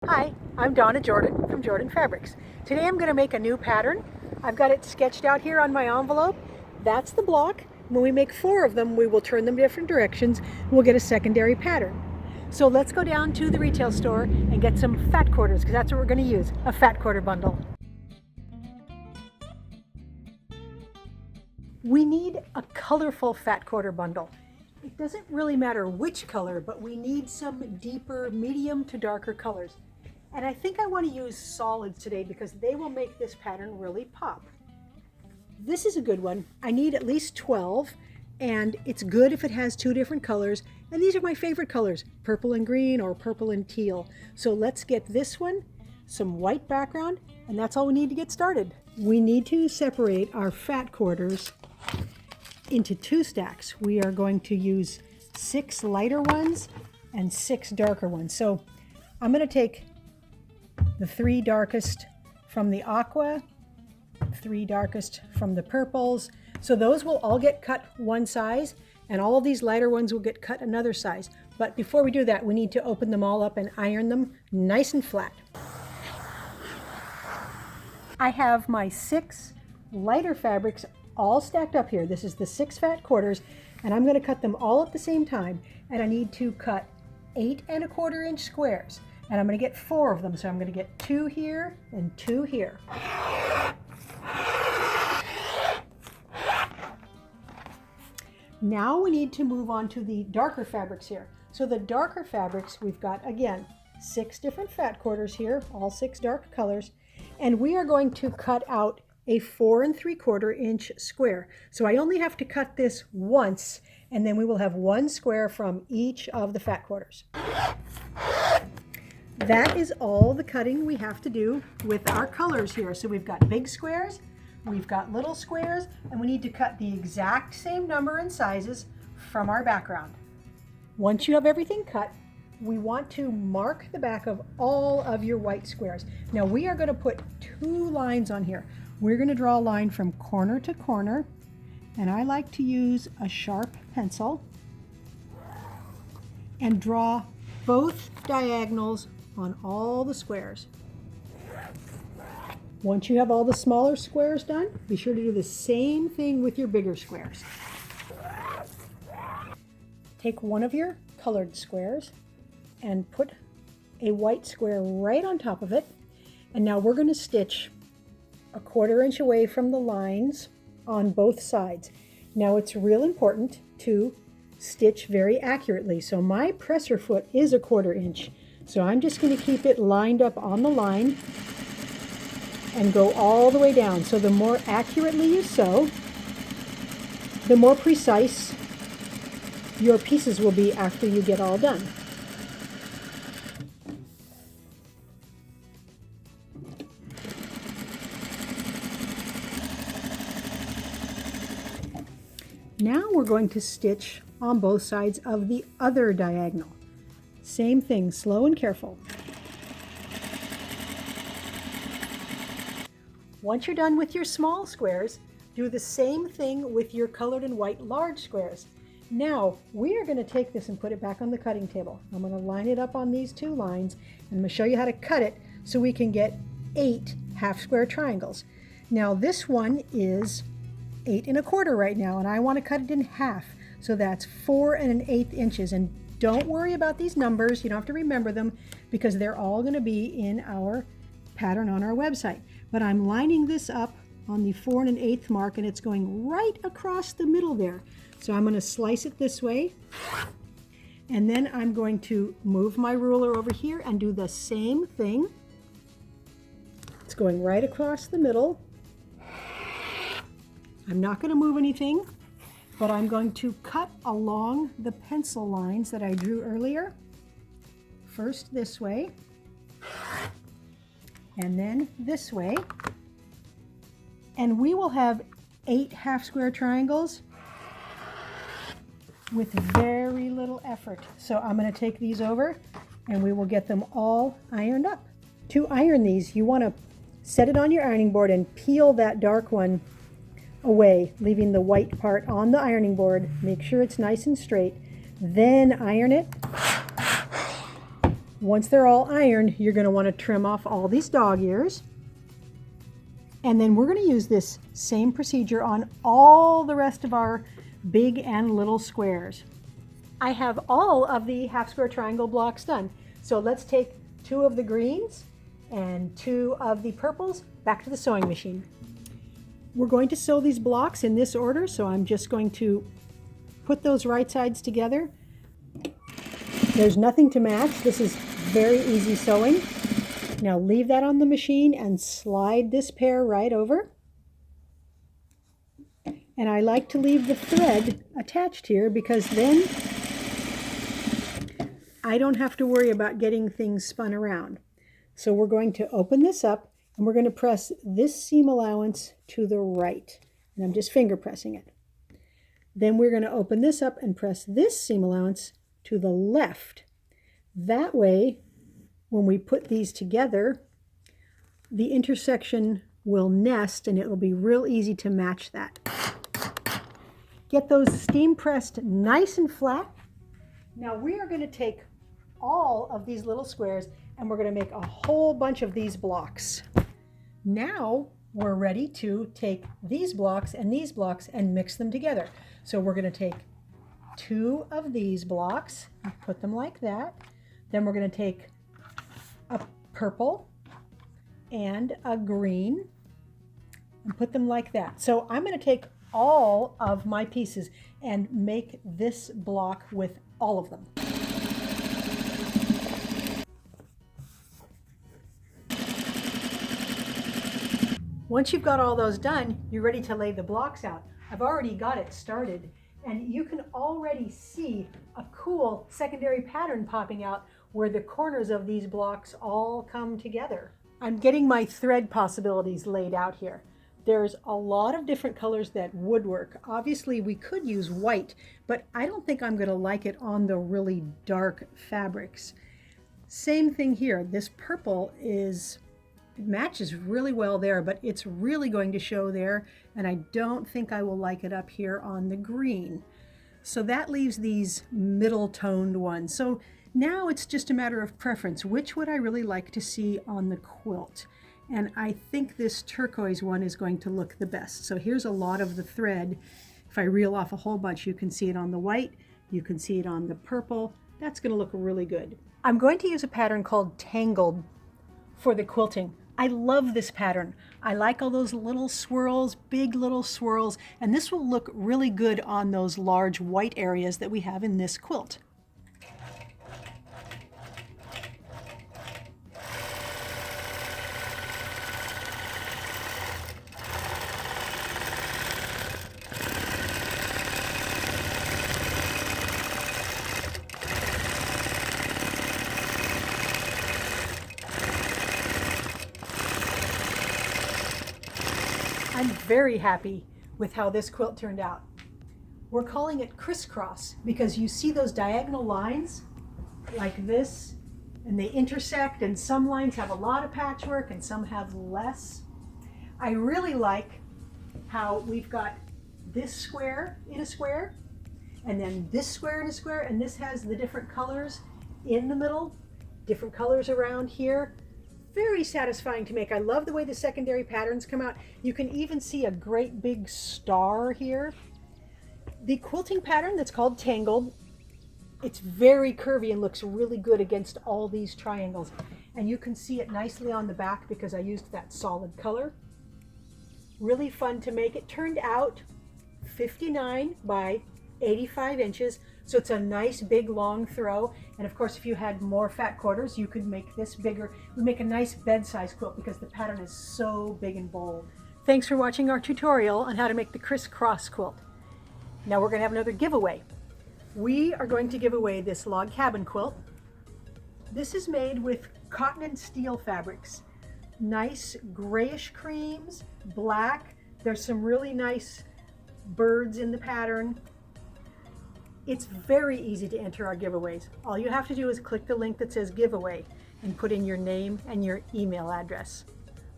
Hi, I'm Donna Jordan from Jordan Fabrics. Today I'm going to make a new pattern. I've got it sketched out here on my envelope. That's the block. When we make 4 of them, we will turn them different directions. We'll get a secondary pattern. So let's go down to the retail store and get some fat quarters, because that's what we're going to use, a fat quarter bundle. We need a colorful fat quarter bundle. It doesn't really matter which color, but we need some deeper, medium to darker colors. And I think I want to use solids today because they will make this pattern really pop. This is a good one. I need at least 12, and it's good if it has 2 different colors. And these are my favorite colors, purple and green or purple and teal. So let's get this one, some white background, and that's all we need to get started. We need to separate our fat quarters into 2 stacks. We are going to use 6 lighter ones and 6 darker ones. So I'm going to take the 3 darkest from the aqua, 3 darkest from the purples. So those will all get cut one size, and all of these lighter ones will get cut another size. But before we do that, we need to open them all up and iron them nice and flat. I have my 6 lighter fabrics all stacked up here. This is the 6 fat quarters, and I'm going to cut them all at the same time. And I need to cut 8 1/4 inch squares. And I'm going to get 4 of them. So I'm going to get 2 here and 2 here. Now we need to move on to the darker fabrics here. So the darker fabrics, we've got, again, 6 different fat quarters here, all 6 dark colors. And we are going to cut out a 4 3/4 inch square. So I only have to cut this once, and then we will have 1 square from each of the fat quarters. That is all the cutting we have to do with our colors here. So we've got big squares, we've got little squares, and we need to cut the exact same number and sizes from our background. Once you have everything cut, we want to mark the back of all of your white squares. Now we are going to put 2 lines on here. We're going to draw a line from corner to corner, and I like to use a sharp pencil and draw both diagonals on all the squares. Once you have all the smaller squares done, be sure to do the same thing with your bigger squares. Take one of your colored squares and put a white square right on top of it. And now we're going to stitch 1/4 inch away from the lines on both sides. Now it's real important to stitch very accurately. So my presser foot is 1/4 inch. So I'm just going to keep it lined up on the line and go all the way down. So the more accurately you sew, the more precise your pieces will be after you get all done. Now we're going to stitch on both sides of the other diagonal. Same thing, slow and careful. Once you're done with your small squares, do the same thing with your colored and white large squares. Now we are going to take this and put it back on the cutting table. I'm going to line it up on these 2 lines, and I'm going to show you how to cut it so we can get 8 half square triangles. Now this one is 8 1/4 right now, and I want to cut it in half. So that's 4 1/8 inches. And don't worry about these numbers. You don't have to remember them because they're all going to be in our pattern on our website. But I'm lining this up on the 4 1/8 mark, and it's going right across the middle there. So I'm going to slice it this way, and then I'm going to move my ruler over here and do the same thing. It's going right across the middle. I'm not going to move anything, but I'm going to cut along the pencil lines that I drew earlier. First this way, and then this way. And we will have 8 half square triangles with very little effort. So I'm going to take these over and we will get them all ironed up. To iron these, you want to set it on your ironing board and peel that dark one away, leaving the white part on the ironing board. Make sure it's nice and straight. Then iron it. Once they're all ironed, you're going to want to trim off all these dog ears. And then we're going to use this same procedure on all the rest of our big and little squares. I have all of the half square triangle blocks done. So let's take 2 of the greens and 2 of the purples back to the sewing machine. We're going to sew these blocks in this order, so I'm just going to put those right sides together. There's nothing to match. This is very easy sewing. Now leave that on the machine and slide this pair right over. And I like to leave the thread attached here because then I don't have to worry about getting things spun around. So we're going to open this up and we're going to press this seam allowance to the right. And I'm just finger pressing it. Then we're going to open this up and press this seam allowance to the left. That way, when we put these together, the intersection will nest and it will be real easy to match that. Get those steam pressed nice and flat. Now we are going to take all of these little squares and we're going to make a whole bunch of these blocks. Now we're ready to take these blocks and mix them together. So we're going to take 2 of these blocks and put them like that. Then we're going to take a purple and a green and put them like that. So I'm going to take all of my pieces and make this block with all of them. Once you've got all those done, you're ready to lay the blocks out. I've already got it started, and you can already see a cool secondary pattern popping out where the corners of these blocks all come together. I'm getting my thread possibilities laid out here. There's a lot of different colors that would work. Obviously, we could use white, but I don't think I'm going to like it on the really dark fabrics. Same thing here. This purple it matches really well there, but it's really going to show there, and I don't think I will like it up here on the green. So that leaves these middle toned ones. So now it's just a matter of preference. Which would I really like to see on the quilt? And I think this turquoise one is going to look the best. So here's a lot of the thread. If I reel off a whole bunch, you can see it on the white, you can see it on the purple. That's going to look really good. I'm going to use a pattern called Tangled for the quilting. I love this pattern. I like all those little swirls, big little swirls, and this will look really good on those large white areas that we have in this quilt. I'm very happy with how this quilt turned out. We're calling it Criss-Cross because you see those diagonal lines like this, and they intersect, and some lines have a lot of patchwork and some have less. I really like how we've got this square in a square, and then this square in a square, and this has the different colors in the middle, different colors around here. Very satisfying to make. I love the way the secondary patterns come out. You can even see a great big star here. The quilting pattern that's called Tangled, it's very curvy and looks really good against all these triangles. And you can see it nicely on the back because I used that solid color. Really fun to make. It turned out 59 by 85 inches. So it's a nice big long throw. And of course, if you had more fat quarters, you could make this bigger. It would make a nice bed-size quilt because the pattern is so big and bold. Thanks for watching our tutorial on how to make the Criss-Cross quilt. Now we're going to have another giveaway. We are going to give away this log cabin quilt. This is made with cotton and steel fabrics. Nice grayish creams, black. There's some really nice birds in the pattern. It's very easy to enter our giveaways. All you have to do is click the link that says giveaway and put in your name and your email address.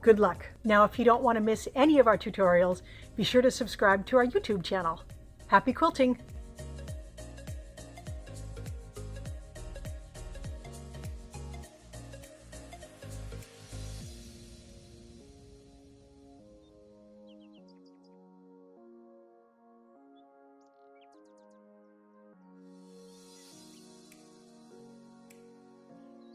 Good luck. Now, if you don't want to miss any of our tutorials, be sure to subscribe to our YouTube channel. Happy quilting!